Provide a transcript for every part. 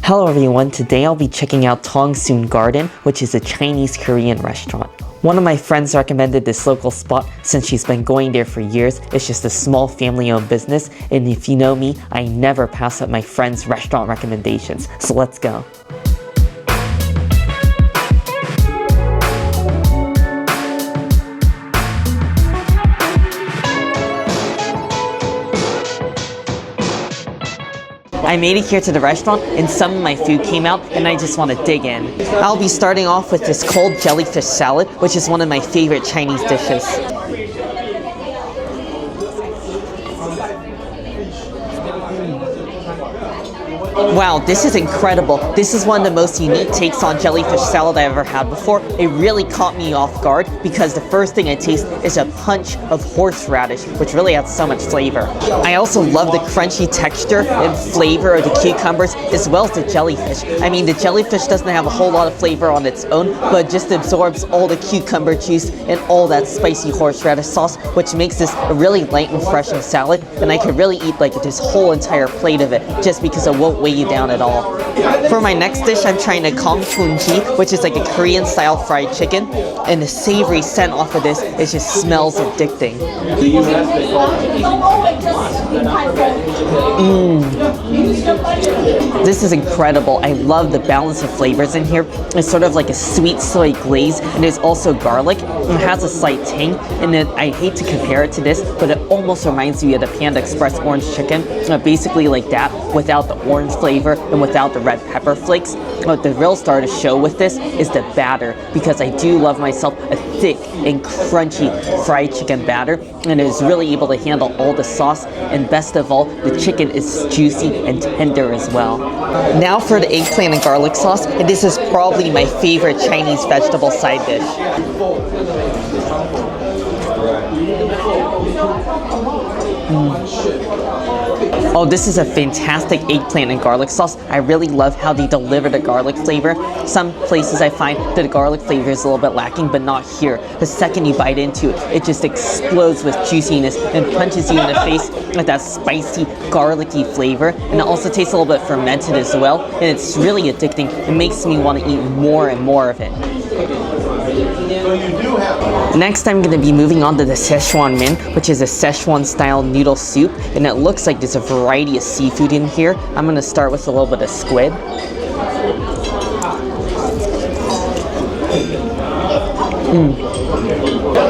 Hello everyone, today I'll be checking out Tong Soon Garden, which is a Chinese Korean restaurant. One of my friends recommended this local spot since she's been going there for years. It's just a small family-owned business, and if you know me, I never pass up my friends' restaurant recommendations. So let's go. I made it here to the restaurant and some of my food came out and I just want to dig in. I'll be starting off with this cold jellyfish salad, which is one of my favorite Chinese dishes. Wow, this is incredible. This is one of the most unique takes on jellyfish salad I've ever had before. It really caught me off guard because the first thing I taste is a punch of horseradish, which really adds so much flavor. I also love the crunchy texture and flavor of the cucumbers as well as the jellyfish. I mean, the jellyfish doesn't have a whole lot of flavor on its own, but just absorbs all the cucumber juice and all that spicy horseradish sauce, which makes this a really light and refreshing salad, and I could really eat like this whole entire plate of it just because it won't weigh you down at all. For my next dish, I'm trying a kong punji, which is like a Korean style fried chicken, and the savory scent off of this, it just smells addicting. This is incredible. I love the balance of flavors in here. It's sort of like a sweet soy glaze, and there's also garlic. It has a slight tang, and then I hate to compare it to this, but it almost reminds me of the Panda Express orange chicken, basically like that, without the orange flavor and without the red pepper flakes. But the real star to show with this is the batter, because I do love myself a thick and crunchy fried chicken batter, and it is really able to handle all the sauce, and best of all, the chicken is juicy and tender as well. Now for the eggplant and garlic sauce, and this is probably my favorite Chinese vegetable side dish. Oh, this is a fantastic eggplant and garlic sauce. I really love how they deliver the garlic flavor. Some places I find that the garlic flavor is a little bit lacking, but not here. The second you bite into it, it just explodes with juiciness and punches you in the face with that spicy, garlicky flavor. And it also tastes a little bit fermented as well, and it's really addicting. It makes me want to eat more and more of it. Next, I'm going to be moving on to the Szechuan Min, which is a Szechuan style noodle soup, and it looks like there's a variety of seafood in here. I'm going to start with a little bit of squid.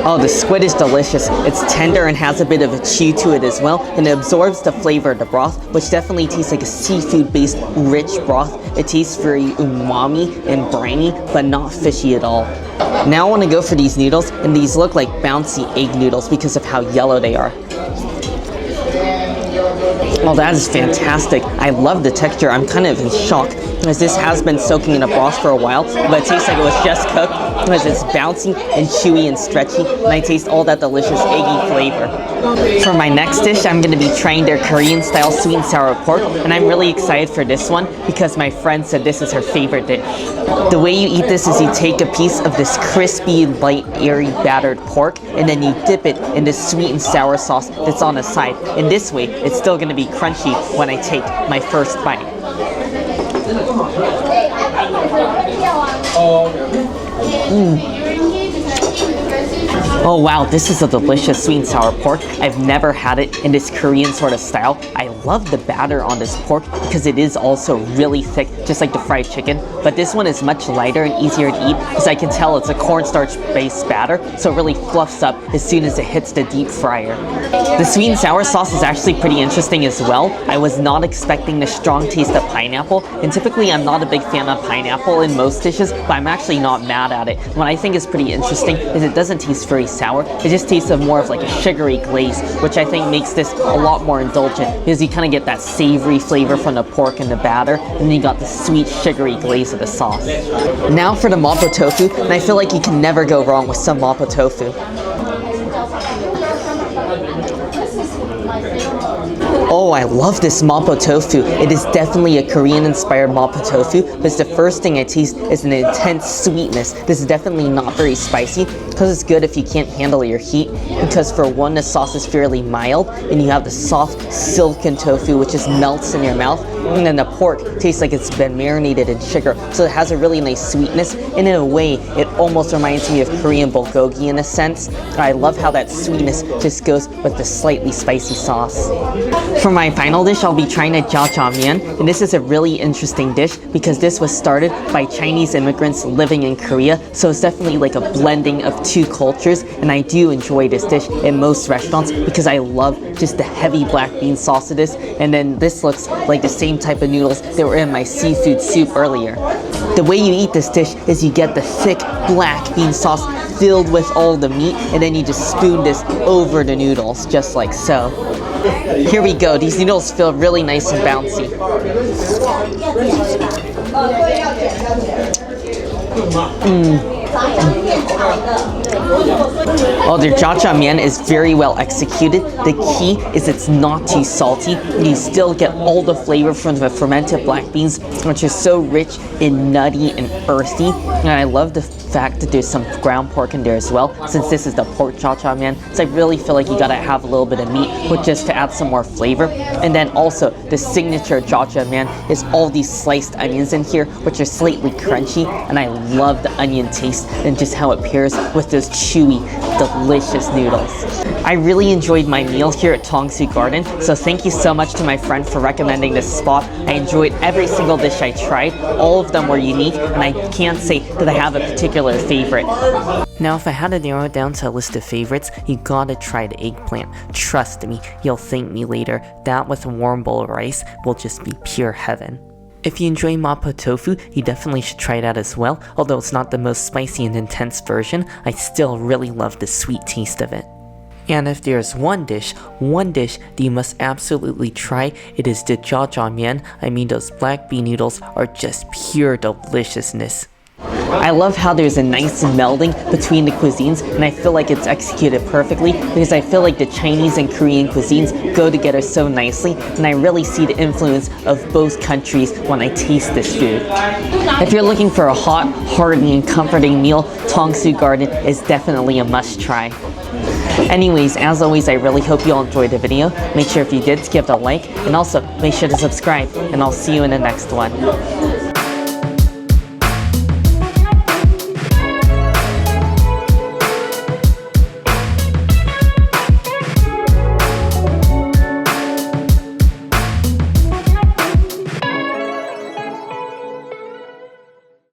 Oh, the squid is delicious. It's tender and has a bit of a chew to it as well, and it absorbs the flavor of the broth, which definitely tastes like a seafood-based rich broth. It tastes very umami and briny, but not fishy at all. Now I want to go for these noodles, and these look like bouncy egg noodles because of how yellow they are. Oh, that is fantastic. I love the texture. I'm kind of in shock, as this has been soaking in a broth for a while, but it tastes like it was just cooked, as it's bouncy and chewy and stretchy, and I taste all that delicious eggy flavor. For my next dish, I'm going to be trying their Korean style sweet and sour pork, and I'm really excited for this one because my friend said this is her favorite dish. The way you eat this is you take a piece of this crispy, light, airy, battered pork, and then you dip it in this sweet and sour sauce that's on the side. In this way, it's still going to be crunchy when I take my first bite. Oh wow, this is a delicious sweet and sour pork. I've never had it in this Korean sort of style. I love the batter on this pork because it is also really thick, just like the fried chicken. But this one is much lighter and easier to eat because I can tell it's a cornstarch-based batter, so it really fluffs up as soon as it hits the deep fryer. The sweet and sour sauce is actually pretty interesting as well. I was not expecting the strong taste of pineapple, and typically I'm not a big fan of pineapple in most dishes, but I'm actually not mad at it. What I think is pretty interesting is it doesn't taste very sour. It just tastes more of like a sugary glaze, which I think makes this a lot more indulgent because you kind of get that savory flavor from the pork and the batter, and then you got the sweet sugary glaze of the sauce. Now for the mapo tofu, and I feel like you can never go wrong with some mapo tofu. Oh, I love this mapo tofu. It is definitely a Korean-inspired mapo tofu, but the first thing I taste is an intense sweetness. This is definitely not very spicy, because it's good if you can't handle your heat, because for one, the sauce is fairly mild, and you have the soft, silken tofu, which just melts in your mouth, and then the pork tastes like it's been marinated in sugar, so it has a really nice sweetness, and in a way, it almost reminds me of Korean bulgogi in a sense. I love how that sweetness just goes with the slightly spicy sauce. For my final dish, I'll be trying a jjajangmyeon, and this is a really interesting dish because this was started by Chinese immigrants living in Korea, so it's definitely like a blending of two cultures, and I do enjoy this dish in most restaurants because I love just the heavy black bean sauce it is, and then this looks like the same type of noodles that were in my seafood soup earlier. The way you eat this dish is you get the thick black bean sauce filled with all the meat, and then you just spoon this over the noodles, just like so. Here we go, these noodles feel really nice and bouncy. Oh, their jjajangmyeon is very well executed. The key is it's not too salty. You still get all the flavor from the fermented black beans, which is so rich and nutty and earthy. And I love the fact that there's some ground pork in there as well, since this is the pork jjajangmyeon. So I really feel like you gotta have a little bit of meat with just to add some more flavor. And then also the signature jjajangmyeon is all these sliced onions in here, which are slightly crunchy, and I love the onion taste and just how it pairs with those chewy, delicious noodles. I really enjoyed my meal here at Tong Soon Garden, so thank you so much to my friend for recommending this spot. I enjoyed every single dish I tried. All of them were unique, and I can't say that I have a particular favorite. Now, if I had to narrow it down to a list of favorites, you gotta try the eggplant. Trust me, you'll thank me later. That with a warm bowl of rice will just be pure heaven. If you enjoy mapo tofu, you definitely should try it out as well. Although it's not the most spicy and intense version, I still really love the sweet taste of it. And if there's one dish that you must absolutely try, it is the jjajangmyeon. I mean, those black bean noodles are just pure deliciousness. I love how there's a nice melding between the cuisines, and I feel like it's executed perfectly because I feel like the Chinese and Korean cuisines go together so nicely, and I really see the influence of both countries when I taste this food. If you're looking for a hot, hearty, and comforting meal, Tong Soon Garden is definitely a must-try. Anyways, as always, I really hope you all enjoyed the video. Make sure if you did to give it a like, and also make sure to subscribe, and I'll see you in the next one.